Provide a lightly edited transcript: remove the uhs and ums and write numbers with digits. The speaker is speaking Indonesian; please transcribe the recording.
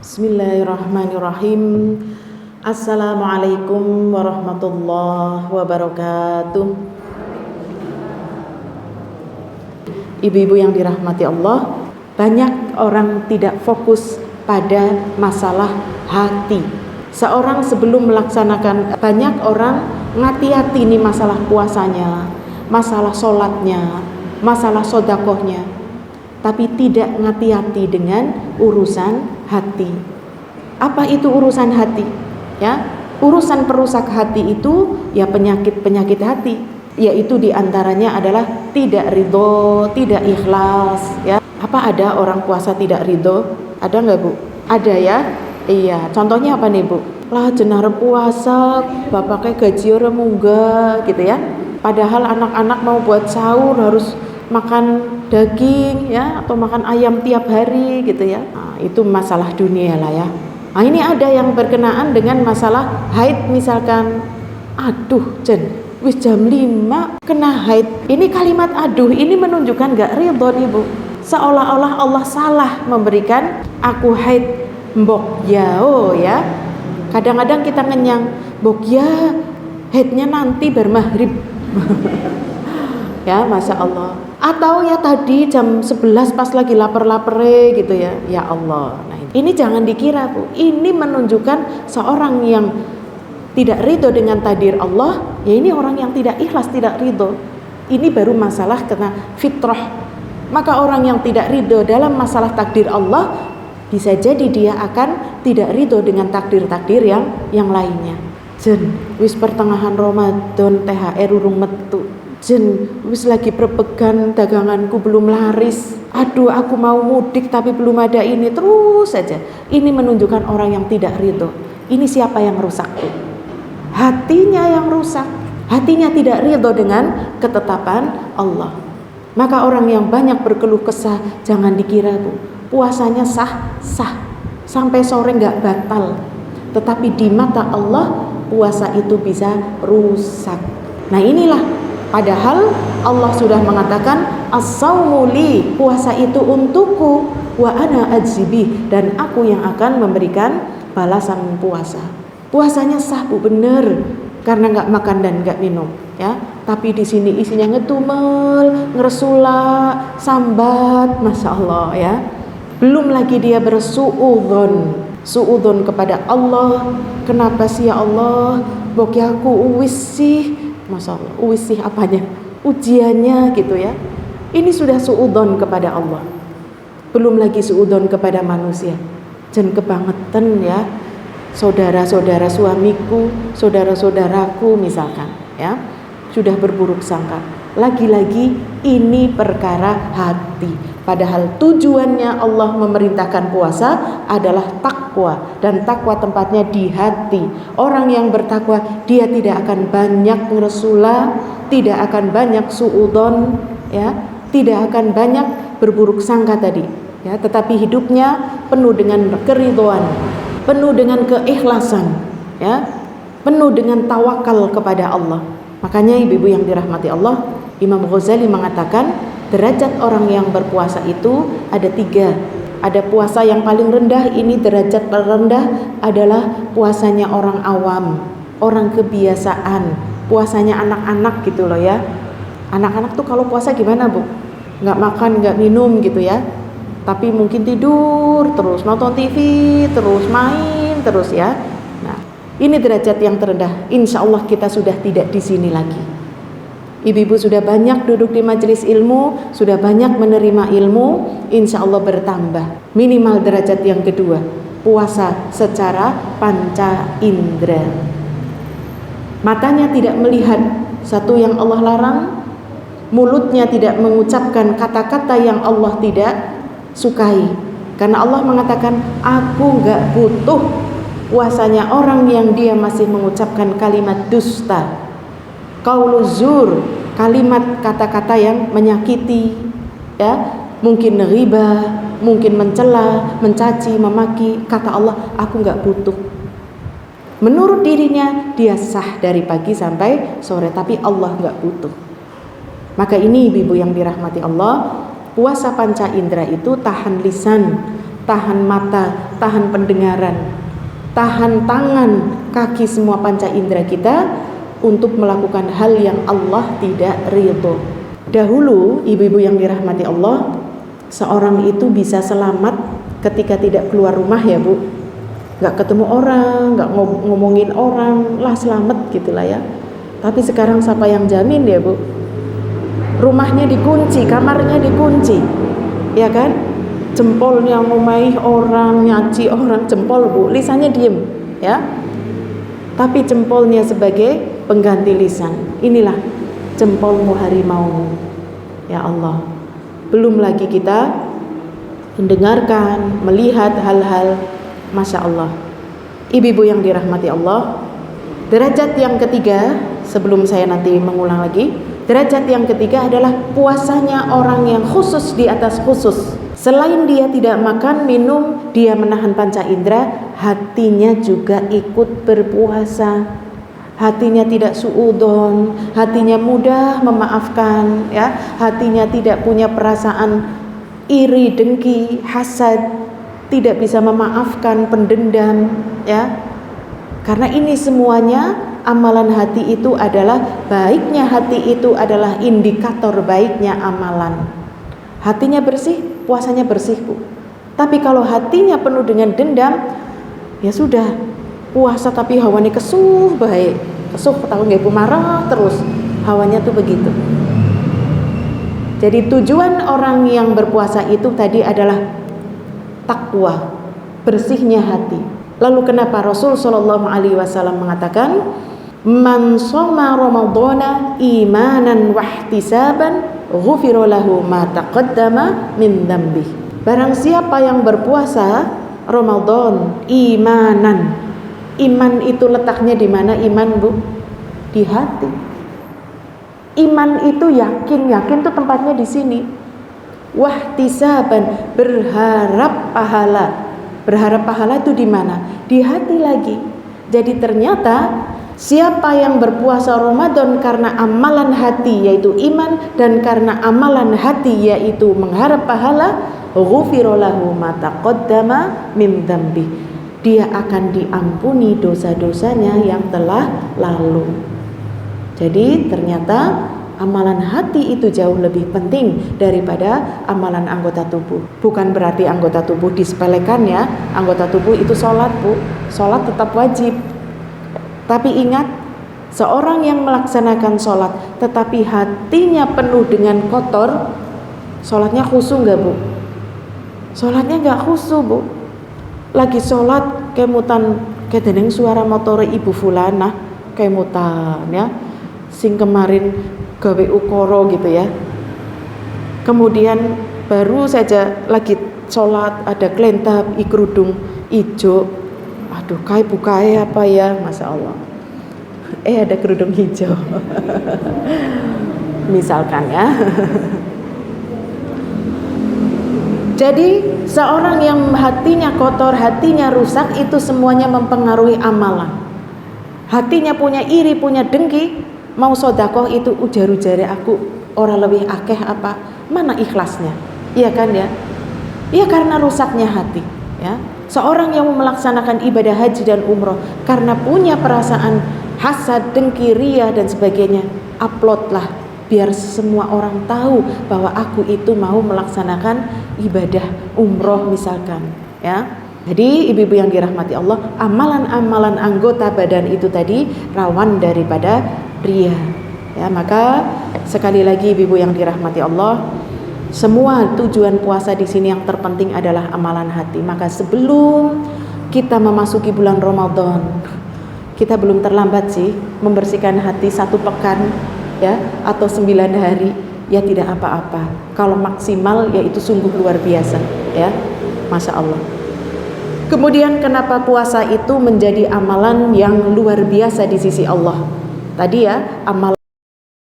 Bismillahirrahmanirrahim. Assalamualaikum warahmatullahi wabarakatuh. Ibu-ibu yang dirahmati Allah, banyak orang tidak fokus pada masalah hati. Seorang sebelum melaksanakan, banyak orang ngati-hati nih masalah puasanya, masalah sholatnya, masalah sodakohnya, tapi tidak ngati-hati dengan urusan hati. Apa itu urusan hati? Ya, urusan perusak hati itu ya penyakit-penyakit hati, yaitu diantaranya adalah tidak ridho, tidak ikhlas. Ya, apa ada orang puasa tidak ridho? Ada nggak Bu? Ada ya. Iya. Contohnya apa nih Bu? Lah jenar puasa, bapaknya gaji orang munggah gitu ya. Padahal anak-anak mau buat sahur harus makan daging ya, atau makan ayam tiap hari gitu ya. Nah, itu masalah dunia lah ya. Nah, ini ada yang berkenaan dengan masalah haid misalkan. Aduh Jen, wis jam 5 kena haid. Ini kalimat aduh ini menunjukkan gak ridho nih Bu. Seolah-olah Allah salah memberikan aku haid. Mbok ya, oh ya. Kadang-kadang kita ngenyang, mbok ya haidnya nanti bermaghrib. Ya, Masya Allah. Atau ya tadi jam 11 pas lagi lapar-lapare gitu ya. Ya Allah. Nah, ini jangan dikira Bu, ini menunjukkan seorang yang tidak ridho dengan takdir Allah. Ya ini orang yang tidak ikhlas, tidak ridho. Ini baru masalah kena fitrah. Maka orang yang tidak ridho dalam masalah takdir Allah, bisa jadi dia akan tidak ridho dengan takdir-takdir yang lainnya. Jen, wis pertengahan Ramadan THR urung metu. Jen, wis lagi berpegan daganganku belum laris. Aduh, aku mau mudik tapi belum ada ini. Terus saja. Ini menunjukkan orang yang tidak ridho. Ini siapa yang rusak? Hatinya yang rusak. Hatinya tidak ridho dengan ketetapan Allah. Maka orang yang banyak berkeluh kesah, jangan dikira Bu, puasanya sah sampai sore nggak batal. Tetapi di mata Allah puasa itu bisa rusak. Nah inilah, padahal Allah sudah mengatakan as-saumu li, puasa itu untukku, wa ana ajzibi, dan aku yang akan memberikan balasan puasa. Puasanya sah Bu, bener, karena nggak makan dan nggak minum ya. Tapi di sini isinya ngedumel, ngeresula, sambat, Masya Allah ya. Belum lagi dia suudzon kepada Allah. Kenapa sih ya Allah, bok ya aku uwis sih. Masya Allah, uwis sih apanya? Ujiannya gitu ya. Ini sudah suudzon kepada Allah. Belum lagi suudzon kepada manusia. Jan kebangetan ya, saudara-saudara suamiku, saudara-saudaraku misalkan ya, sudah berburuk sangka. Lagi-lagi ini perkara hati. Padahal tujuannya Allah memerintahkan puasa adalah takwa, dan takwa tempatnya di hati. Orang yang bertakwa dia tidak akan banyak ngeresula, tidak akan banyak suudzon ya, tidak akan banyak berburuk sangka tadi ya, tetapi hidupnya penuh dengan keridhaan, penuh dengan keikhlasan ya, penuh dengan tawakal kepada Allah. Makanya ibu-ibu yang dirahmati Allah, Imam Ghazali mengatakan derajat orang yang berpuasa itu ada 3. Ada puasa yang paling rendah, ini derajat terendah adalah puasanya orang awam, orang kebiasaan, puasanya anak-anak gitu loh ya. Anak-anak tuh kalau puasa gimana Bu? Nggak makan, nggak minum gitu ya, tapi mungkin tidur terus, nonton TV terus, main terus ya. Nah, ini derajat yang terendah. Insya Allah kita sudah tidak di sini lagi. Ibu-ibu sudah banyak duduk di majelis ilmu, sudah banyak menerima ilmu, insya Allah bertambah. Minimal derajat yang kedua, puasa secara panca indera. Matanya tidak melihat satu yang Allah larang, mulutnya tidak mengucapkan kata-kata yang Allah tidak sukai. Karena Allah mengatakan, aku gak butuh puasanya orang yang dia masih mengucapkan kalimat dusta, qauluz zur, kalimat kata-kata yang menyakiti ya, mungkin riba, mungkin mencela, mencaci, memaki. Kata Allah, aku gak butuh. Menurut dirinya dia sah dari pagi sampai sore, tapi Allah gak butuh. Maka ini ibu-ibu yang dirahmati Allah, puasa panca indera itu tahan lisan, tahan mata, tahan pendengaran, tahan tangan, kaki, semua panca indera kita untuk melakukan hal yang Allah tidak ridho. Dahulu, ibu-ibu yang dirahmati Allah, seorang itu bisa selamat ketika tidak keluar rumah ya Bu, nggak ketemu orang, nggak ngomongin orang, lah selamat gitulah ya. Tapi sekarang siapa yang jamin ya Bu? Rumahnya dikunci, kamarnya dikunci, ya kan? Jempolnya ngomaih orang, nyaci orang, jempol Bu, lisannya diem ya. Tapi jempolnya sebagai pengganti lisan. Inilah jempolmu harimaumu, ya Allah. Belum lagi kita mendengarkan, melihat hal-hal, Masya Allah. Ibu-ibu yang dirahmati Allah, derajat yang ketiga, sebelum saya nanti mengulang lagi, derajat yang ketiga adalah puasanya orang yang khusus di atas khusus. Selain dia tidak makan, minum, dia menahan panca indera, hatinya juga ikut berpuasa. Hatinya tidak suudon, hatinya mudah memaafkan, ya, hatinya tidak punya perasaan iri, dengki, hasad, tidak bisa memaafkan, pendendam, ya. Karena ini semuanya amalan hati itu adalah, baiknya hati itu adalah indikator baiknya amalan. Hatinya bersih, puasanya bersih Bu. Tapi kalau hatinya penuh dengan dendam, ya sudah, puasa tapi hawanya kesuh baik, kesuh tahu nggak Bu, marah terus, hawanya tuh begitu. Jadi tujuan orang yang berpuasa itu tadi adalah takwa, bersihnya hati. Lalu kenapa Rasul Shallallahu Alaihi Wasallam mengatakan, man shoma ramadhana imanan wahtisaban ghufira lahu ma taqaddama min dzambih. Barang siapa yang berpuasa Ramadan imanan, iman itu letaknya di mana iman Bu? Di hati. Iman itu yakin, yakin itu tempatnya di sini. Wahtisaban, berharap pahala. Berharap pahala itu di mana? Di hati lagi. Jadi ternyata siapa yang berpuasa Ramadan karena amalan hati yaitu iman, dan karena amalan hati yaitu mengharap pahala, ghufira lahu ma taqaddama min dzambih. Dia akan diampuni dosa-dosanya yang telah lalu. Jadi ternyata amalan hati itu jauh lebih penting daripada amalan anggota tubuh. Bukan berarti anggota tubuh disepelekan ya. Anggota tubuh itu sholat Bu, sholat tetap wajib. Tapi ingat, seorang yang melaksanakan sholat tetapi hatinya penuh dengan kotor, sholatnya khusyuk nggak Bu? Sholatnya nggak khusyuk Bu. Lagi sholat kemutan kedeneng suara motor ibu fulana, kemutan ya, sing kemarin gawe ukoro gitu ya. Kemudian baru saja lagi sholat ada kelentap kerudung ijo, aduh kai bukai apa ya, Masya Allah, ada kerudung hijau misalkan ya. Jadi seorang yang hatinya kotor, hatinya rusak, itu semuanya mempengaruhi amalan. Hatinya punya iri, punya dengki, mau sodakoh itu ujar-ujare aku ora lebih akeh apa, mana ikhlasnya, iya kan ya? Iya, karena rusaknya hati ya. Seorang yang melaksanakan ibadah haji dan umroh karena punya perasaan hasad, dengki, riya dan sebagainya, uploadlah biar semua orang tahu bahwa aku itu mau melaksanakan ibadah umroh misalkan ya. Jadi ibu-ibu yang dirahmati Allah, amalan-amalan anggota badan itu tadi rawan daripada riya ya. Maka sekali lagi ibu-ibu yang dirahmati Allah, semua tujuan puasa di sini yang terpenting adalah amalan hati. Maka sebelum kita memasuki bulan Ramadan, kita belum terlambat sih membersihkan hati 1 pekan ya, atau 9 hari ya, tidak apa-apa. Kalau maksimal ya itu sungguh luar biasa ya, Masya Allah. Kemudian kenapa puasa itu menjadi amalan yang luar biasa di sisi Allah? Tadi ya, amalan